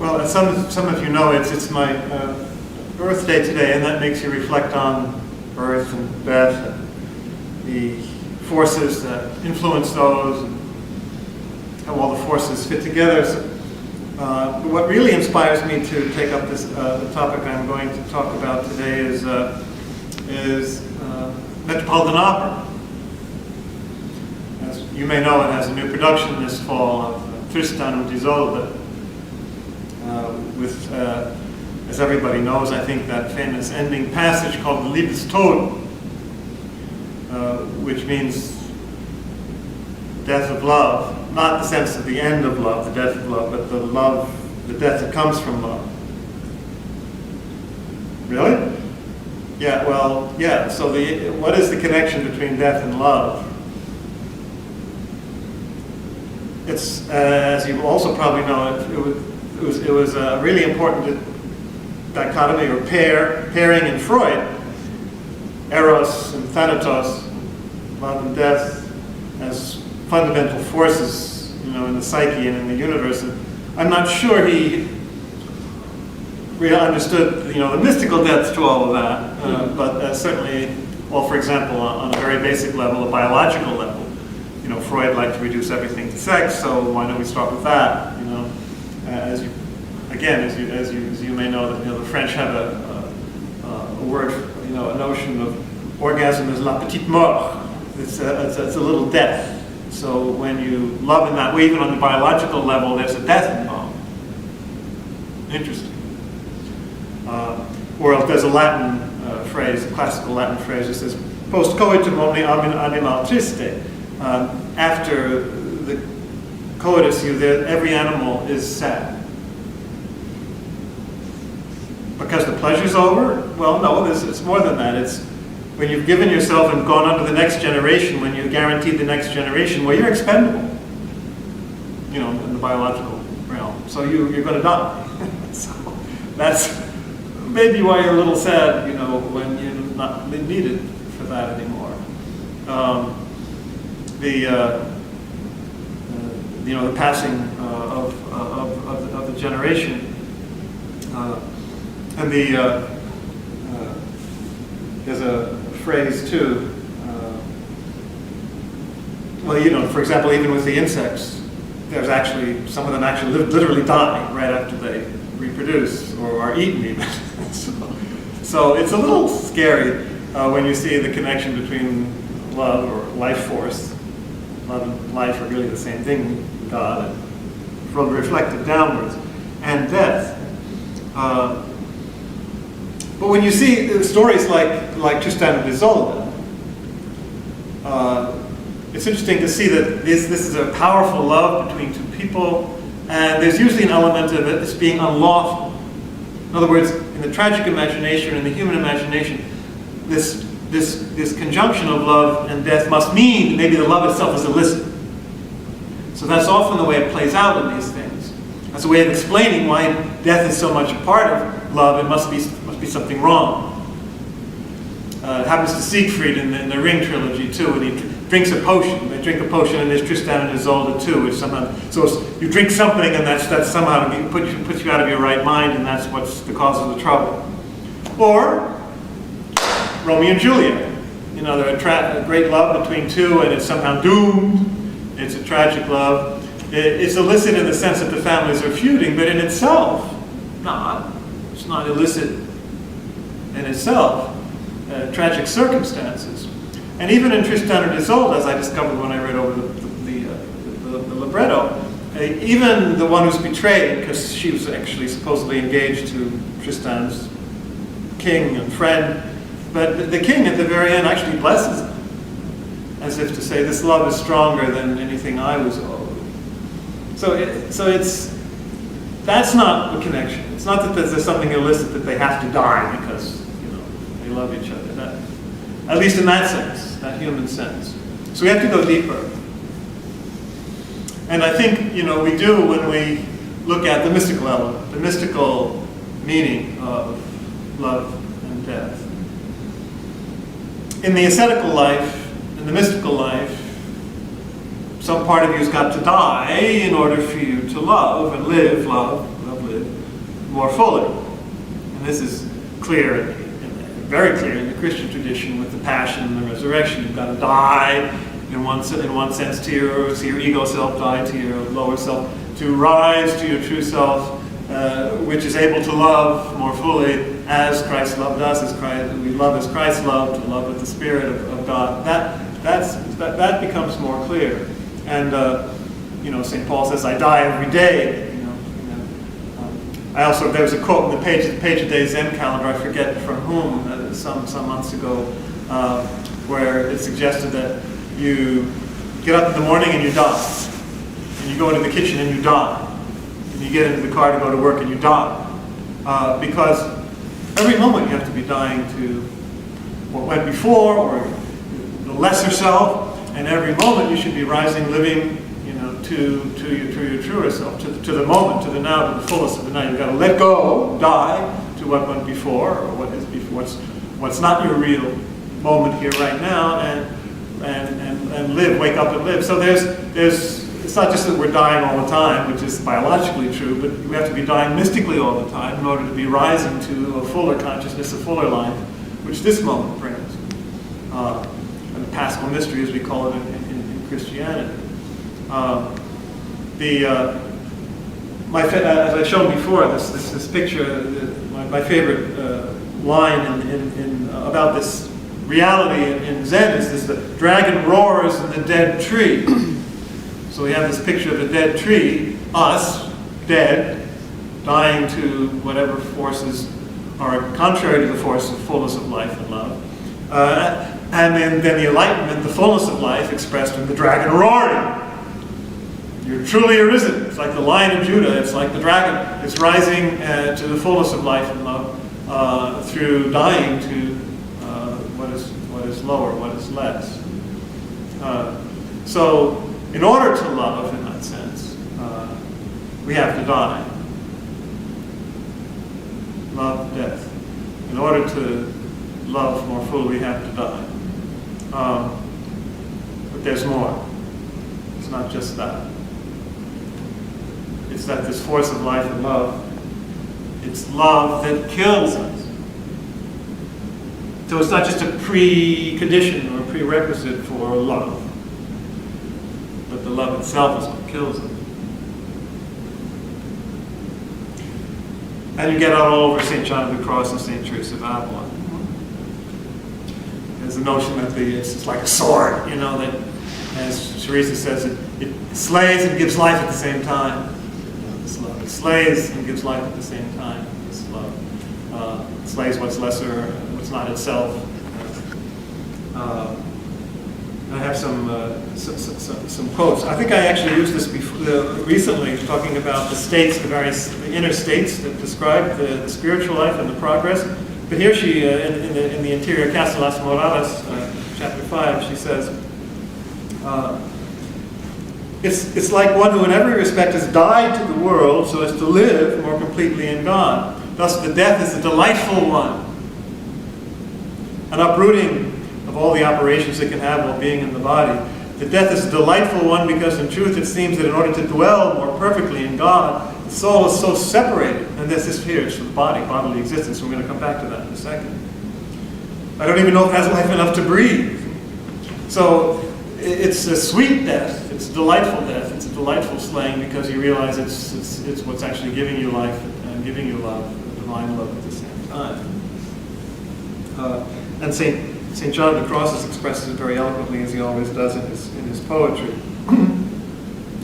Well, as some of you know, it's my birthday today, and that makes you reflect on birth and death and the forces that influence those, and how all the forces fit together. So, but what really inspires me to take up this the topic I'm going to talk about today is Metropolitan Opera. As you may know, it has a new production this fall of Tristan und Isolde, with, as everybody knows, I think, that famous ending passage called the Liebestod, which means death of love, not the sense of the end of love, the death of love, but the love, the death that comes from love. Really? Yeah, well, yeah, so what is the connection between death and love? It's, as you also probably know, it was a really important dichotomy or pairing in Freud, eros and thanatos, love and death, as fundamental forces, you know, in the psyche and in the universe. And I'm not sure he really understood, you know, the mystical depth to all of that, but certainly, well, for example, on a very basic level, a biological level, you know, Freud liked to reduce everything to sex, so why don't we start with that? You know, as you may know, that, you know, the French have a word, you know, a notion of orgasm as la petite mort. It's a little death. So when you love in that way, even on the biological level, there's a death involved. Interesting. Or there's a Latin phrase, a classical Latin phrase that says, "Post coitum omne animal triste." After the coitus, every animal is sad. Because the pleasure's over? Well, no, it's more than that. It's when you've given yourself and gone on to the next generation, when you've guaranteed the next generation, well, you're expendable, you know, in the biological realm. So you're going to die. So that's maybe why you're a little sad, you know, when you're not needed for that anymore. You know, the passing of the generation, and there's a phrase too. Well, you know, for example, even with the insects, there's actually some of them actually literally die right after they reproduce or are eaten even. So it's a little scary when you see the connection between love or life force. Love and life are really the same thing, God, and from reflected downwards, and death. But when you see stories like Tristan and Isolde, it's interesting to see that this is a powerful love between two people, and there's usually an element of it that's being unlawful. In other words, in the tragic imagination, in the human imagination, this conjunction of love and death must mean that maybe the love itself is illicit. So that's often the way it plays out in these things. That's a way of explaining why death is so much a part of love. It must be something wrong. It happens to Siegfried in the Ring trilogy too, when he drinks a potion. They drink a potion, and there's Tristan and Isolde too, which somehow, so you drink something, and that's somehow puts you out of your right mind, and that's what's the cause of the trouble. Or Romeo and Juliet. You know, they're a great love between two, and it's somehow doomed. It's a tragic love. It's illicit in the sense that the families are feuding, but in itself, it's not illicit in itself. Tragic circumstances. And even in Tristan and Isolde, as I discovered when I read over the libretto, even the one who's betrayed, because she was actually supposedly engaged to Tristan's king and friend, but the king at the very end actually blesses him, as if to say, this love is stronger than anything I was owed. So that's not a connection. It's not that there's something illicit that they have to die because, you know, they love each other. At least in that sense, that human sense. So we have to go deeper. And I think, you know, we do when we look at the mystical element, the mystical meaning of love and death. In the ascetical life, in the mystical life, some part of you's got to die in order for you to love and live, love, live. more fully. And this is clear, very clear in the Christian tradition with the passion and the resurrection. You've got to die in one sense to your ego self, die to your lower self, to rise to your true self, which is able to love more fully as Christ loved us, we love as Christ loved, to love with the Spirit of God. That becomes more clear. And St. Paul says, "I die every day." There's a quote in the Page a Day Zen calendar, I forget from whom, some months ago, where it suggested that you get up in the morning and you die, and you go into the kitchen and you die, and you get into the car to go to work and you die, because every moment you have to be dying to what went before or the lesser self, and every moment you should be rising, living, to your truer self, to the moment, to the now, to the fullest of the now. You've got to let go, die to what went before, or what is before, what's not your real moment here right now, and live, wake up and live. So it's not just that we're dying all the time, which is biologically true, but we have to be dying mystically all the time in order to be rising to a fuller consciousness, a fuller life, which this moment brings. And the Paschal mystery, as we call it in Christianity. As I showed before, this picture, my favorite line about this reality in Zen is the dragon roars in the dead tree. So we have this picture of a dead tree, us, dead, dying to whatever forces are contrary to the force of fullness of life and love. And then the enlightenment, the fullness of life expressed in the dragon roaring. You're truly arisen. It's like the Lion of Judah. It's like the dragon. It's rising to the fullness of life and love through dying to what is lower, what is less. So, in order to love, in that sense, we have to die. Love, death. In order to love more fully, we have to die. But there's more. It's not just that. It's that this force of life and love, it's love that kills us. So it's not just a precondition or a prerequisite for love, but the love itself is what kills us. And you get out all over St. John of the Cross and St. Teresa of Avila. There's the notion that it's like a sword, that, as Teresa says, it slays and gives life at the same time. This love. It slays and gives life at the same time. This love. It slays what's lesser, what's not itself. I have some quotes. I think I actually used this recently, talking about the inner states that describe the spiritual life and the progress. But here she, in the Interior Casa Las Morales, chapter 5, she says, it's like one who in every respect has died to the world so as to live more completely in God. Thus the death is a delightful one, an uprooting of all the operations it can have while being in the body. The death is a delightful one because in truth it seems that in order to dwell more perfectly in God, the soul is so separated, and this here is from the bodily existence, so we're going to come back to that in a second. I don't even know if it has life enough to breathe. So it's a sweet death, it's a delightful death, it's a delightful slaying because you realize it's what's actually giving you life and giving you love, divine love at the same time. And St. John of the Cross expresses it very eloquently, as he always does in his poetry.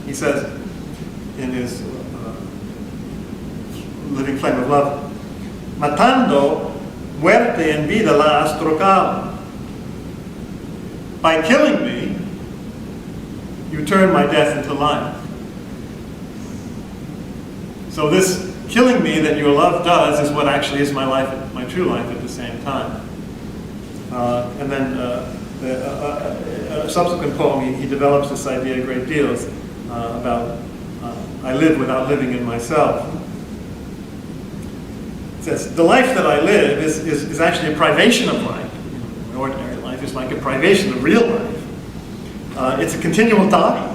He says in his Living Flame of Love, matando muerte en vida la has trocado. By killing me, you turn my death into life. So this killing me that your love does is what actually is my life, my true life at the same time. And then a subsequent poem, he develops this idea a great deal about I live without living in myself. It says, the life that I live is actually a privation of life. An ordinary life is like a privation of real life. It's a continual dying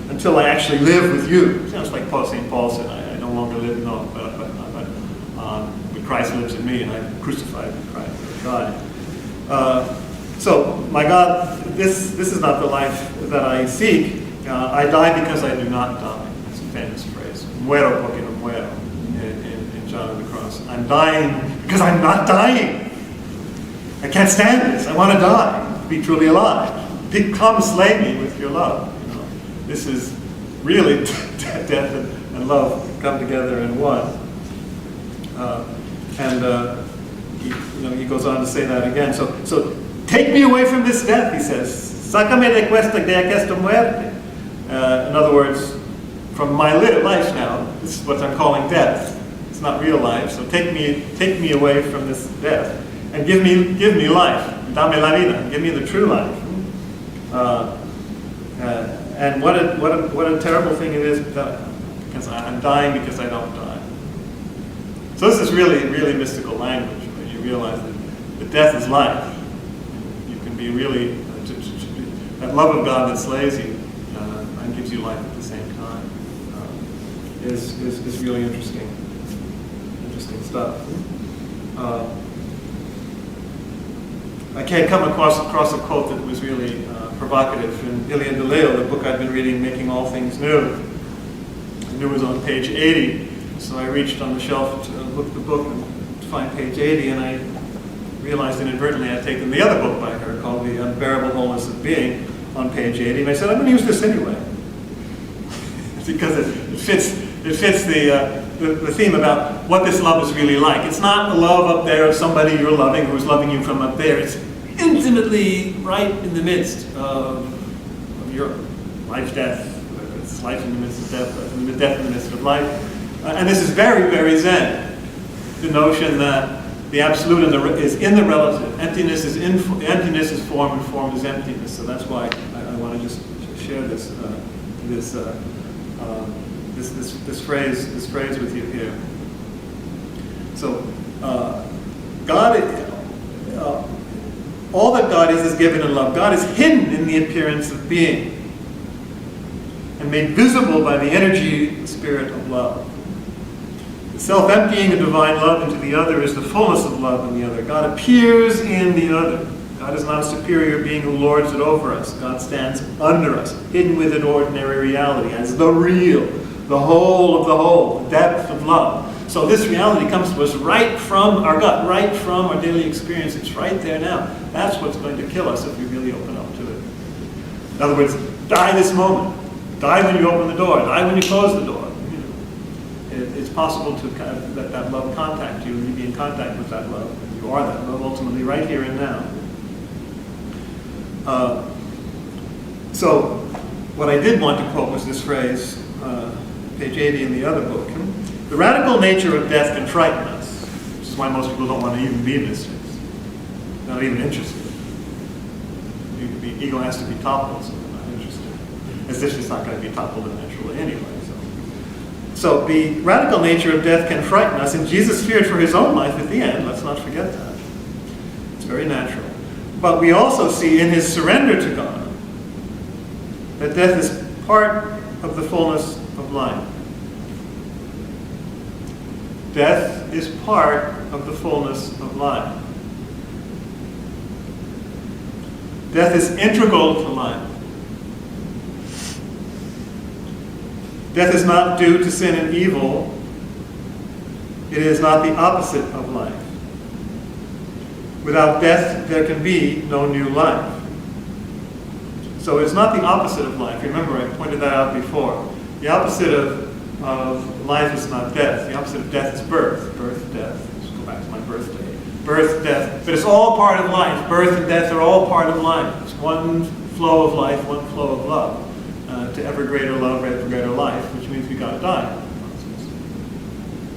until I actually live with you. It sounds like St. Paul said, I no longer live, no, but Christ lives in me, and I'm crucified with Christ, with God. So, my God, this is not the life that I seek. I die because I do not die. That's a famous phrase. Muero porque no muero in John of the Cross. I'm dying because I'm not dying. I can't stand this. I want to die, to be truly alive. Come slay me with your love. You know, this is really death and love come together in one. He goes on to say that again. So take me away from this death, he says. Sácame de esta muerte. In other words, from my life now, this is what I'm calling death. It's not real life. So take me away from this death and give me life. Dame la vida. Give me the true life. And what a terrible thing it is because I'm dying because I don't die. So this is really, really mystical language when you realize that death is life. You can be really, that love of God that slays you and gives you life at the same time is really interesting stuff. I can't come across a quote that was really provocative. In Ilya DeLeo, the book I've been reading, Making All Things New, I knew it was on page 80, so I reached on the shelf to look at the book and to find page 80, and I realized inadvertently I'd taken the other book by her called The Unbearable Wholeness of Being on page 80, and I said, I'm going to use this anyway. Because it fits the theme about what this love is really like. It's not the love up there of somebody you're loving who's loving you from up there. It's intimately right in the midst of your life, death. It's life in the midst of death, death in the midst of life. And this is very, very Zen. The notion that the absolute is in the relative. Emptiness is form, and form is emptiness. So that's why I want to just share this phrase with you here. So, God, all that God is given in love. God is hidden in the appearance of being and made visible by the energy, spirit of love. The self-emptying of divine love into the other is the fullness of love in the other. God appears in the other. God is not a superior being who lords it over us. God stands under us, hidden within ordinary reality, as the real, the whole of the whole, the depth of love. So this reality comes to us right from our gut, right from our daily experience. It's right there now. That's what's going to kill us if we really open up to it. In other words, die this moment. Die when you open the door. Die when you close the door. It's possible to kind of let that love contact you, and you be in contact with that love. You are that love ultimately right here and now. So what I did want to quote was this phrase, page 80 in the other book. The radical nature of death can frighten us, which is why most people don't want to even be mystics. Not even interested. The ego has to be toppled, so they're not interested. As if it's not going to be toppled eventually anyway. So the radical nature of death can frighten us, and Jesus feared for his own life at the end. Let's not forget that. It's very natural. But we also see in his surrender to God that death is part of the fullness of life. Death is part of the fullness of life. Death is integral to life. Death is not due to sin and evil. It is not the opposite of life. Without death, there can be no new life. So it's not the opposite of life. Remember, I pointed that out before. The opposite of life is not death. The opposite of death is birth. Birth, death. Let's go back to my birthday. Birth, death. But it's all part of life. Birth and death are all part of life. It's one flow of life, one flow of love. To ever greater love, ever greater life, which means we got to die.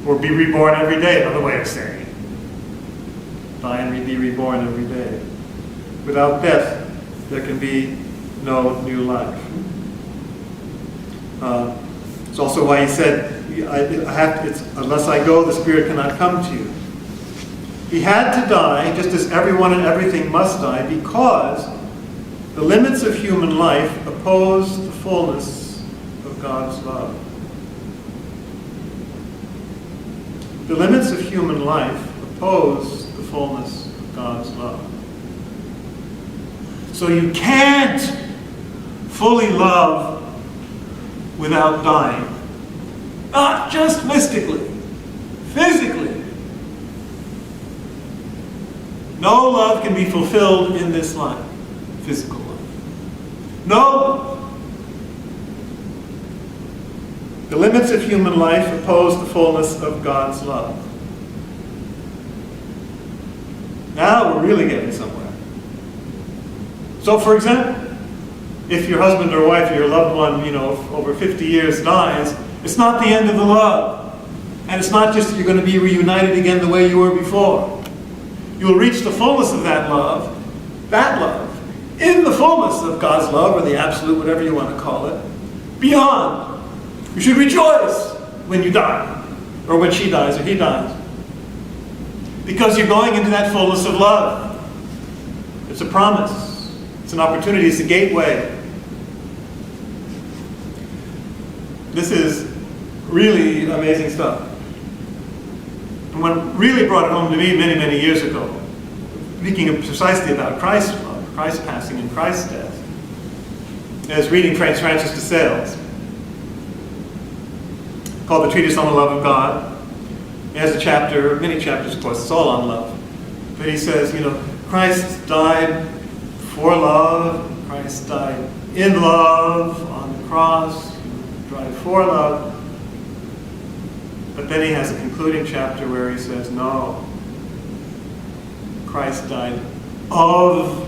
Or be reborn every day, another way of saying it. Die and be reborn every day. Without death, there can be no new life. It's also why he said, unless I go, the Spirit cannot come to you. He had to die, just as everyone and everything must die, because the limits of human life oppose the fullness of God's love. The limits of human life oppose the fullness of God's love. So you can't fully love without dying. Not just mystically, physically. No love can be fulfilled in this life, physical life. No. The limits of human life oppose the fullness of God's love. Now we're really getting somewhere. So, for example, if your husband or wife or your loved one, over 50 years dies, it's not the end of the love. And it's not just that you're going to be reunited again the way you were before. You'll reach the fullness of that love, in the fullness of God's love, or the absolute, whatever you want to call it, beyond. You should rejoice when you die, or when she dies, or he dies. Because you're going into that fullness of love. It's a promise. It's an opportunity. It's a gateway. This is really amazing stuff. And what really brought it home to me many, many years ago, speaking precisely about Christ's love, Christ's passing and Christ's death, is reading Francis de Sales, called The Treatise on the Love of God. He has a chapter, many chapters, of course, it's all on love. But he says, Christ died for love, Christ died in love on the cross, died for love. But then he has a concluding chapter where he says, no, Christ died of love.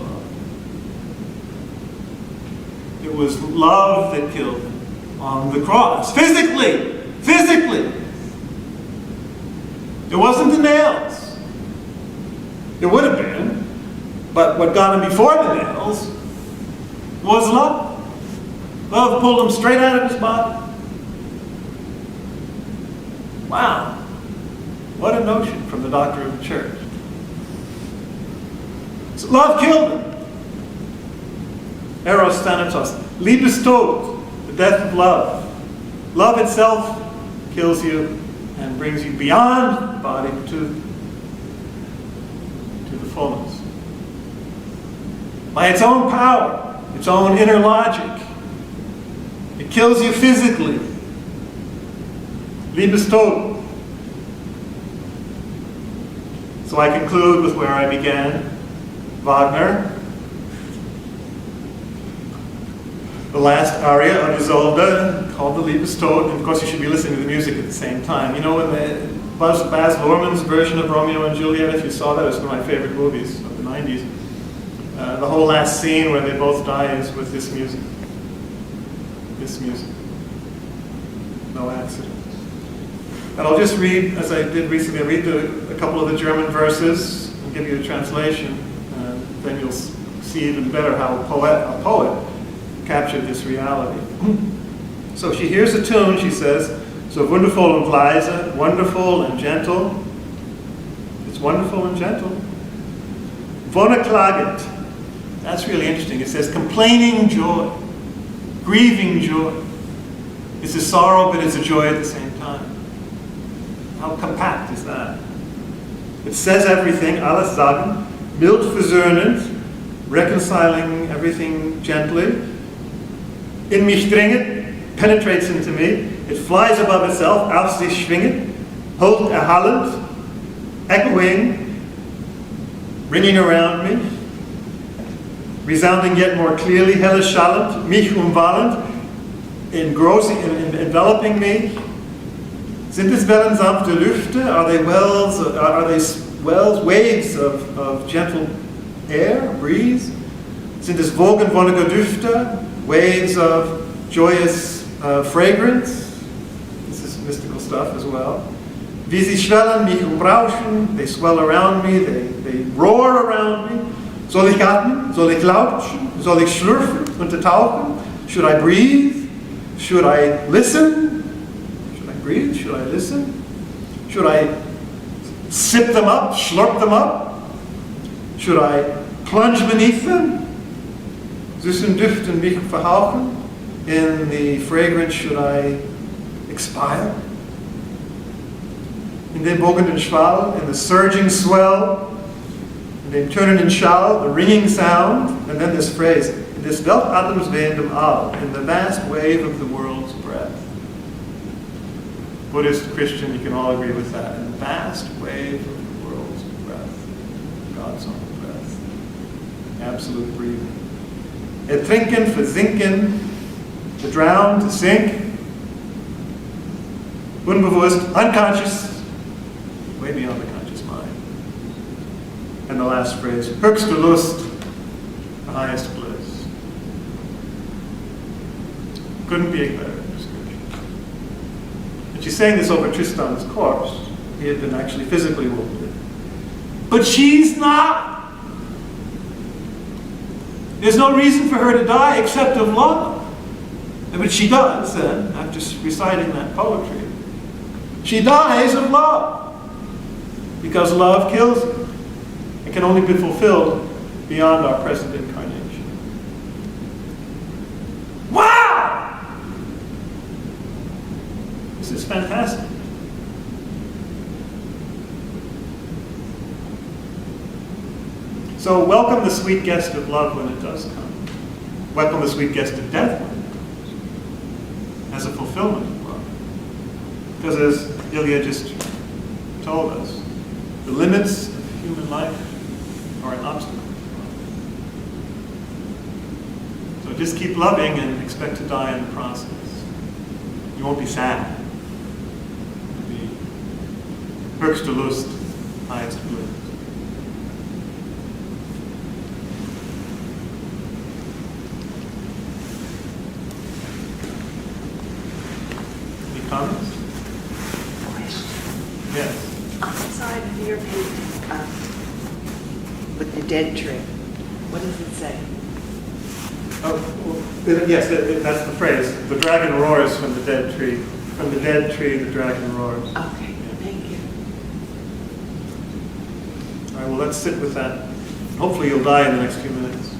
It was love that killed him on the cross, physically. It wasn't the nails. It would have been, but what got him before the nails was love. Love pulled him straight out of his body. Wow. What a notion from the doctor of the church. So love killed him. Eros thanatos. Liebestod, the death of love. Love itself kills you and brings you beyond the body to the fullness. By its own power, its own inner logic, it kills you physically. Liebestod. So I conclude with where I began. Wagner. The last aria of Isolde, called the Liebestod, and of course you should be listening to the music at the same time. In the Baz Luhrmann's version of Romeo and Juliet, if you saw that, it's one of my favorite movies of the 90s. The whole last scene where they both die is with this music. This music. No accident. And I'll just read, as I did recently, I'll read a couple of the German verses and give you a translation. Then you'll see even better how a poet captured this reality. So she hears a tune, she says, so wonderful and leise, wonderful and gentle. It's wonderful and gentle. Wonneklagend. That's really interesting. It says complaining joy, grieving joy. It's a sorrow, but it's a joy at the same time. How compact is that? It says everything, alles sagen, mild versöhnend, reconciling everything gently. In mich dringend, penetrates into me. It flies above itself, auf sich schwingend, hoch erhallend, echoing, ringing around me, resounding yet more clearly, helle schallend, mich umwallend, enveloping me. Sind es Wellen sanfte Lüfte? Are they waves of gentle air, breeze? Sind es Wogen wonniger Düfte? Waves of joyous fragrance? This is mystical stuff as well. Wie sie schwellen, mich umrauschen, they swell around me, they roar around me. Soll ich atmen? Soll ich lautschen? Soll ich schlürfen, untertauchen? Should I breathe? Should I listen? Should I breathe? Should I listen? Should I sip them up, slurp them up? Should I plunge beneath them? Süßen Düften mich verhauchen? In the fragrance, should I expire? in dem bogenden Schwall, in the surging swell, in dem tönenden Schall, the ringing sound, and then this phrase, in des Weltatums wehendem All, in the vast wave of the world's breath. Buddhist, Christian, you can all agree with that. In the vast wave of the world's breath, God's own breath, absolute breathing. Ertrinken, versinken, to drown, to sink, unbewusst, unconscious, way beyond the conscious mind. And the last phrase, höchste Lust, the highest bliss. Couldn't be a better description. And she's saying this over Tristan's corpse. He had been actually physically wounded. But she's not. There's no reason for her to die except of love. But she does then, after reciting that poetry. She dies of love. Because love kills you. It can only be fulfilled beyond our present incarnation. Wow! This is fantastic. So welcome the sweet guest of love when it does come. Welcome the sweet guest of death when it comes. As a fulfillment of love. Because as Ilya just told us, the limits of human life are an obstacle. So just keep loving and expect to die in the process. You won't be sad. You'll be höchste Lust, highest bliss. Any comments? Yes. Outside of your painting with the dead tree, what does it say? Oh, well, yes, that's the phrase. The dragon roars from the dead tree. From the dead tree, the dragon roars. Okay, thank you. All right, well, let's sit with that. Hopefully you'll die in the next few minutes.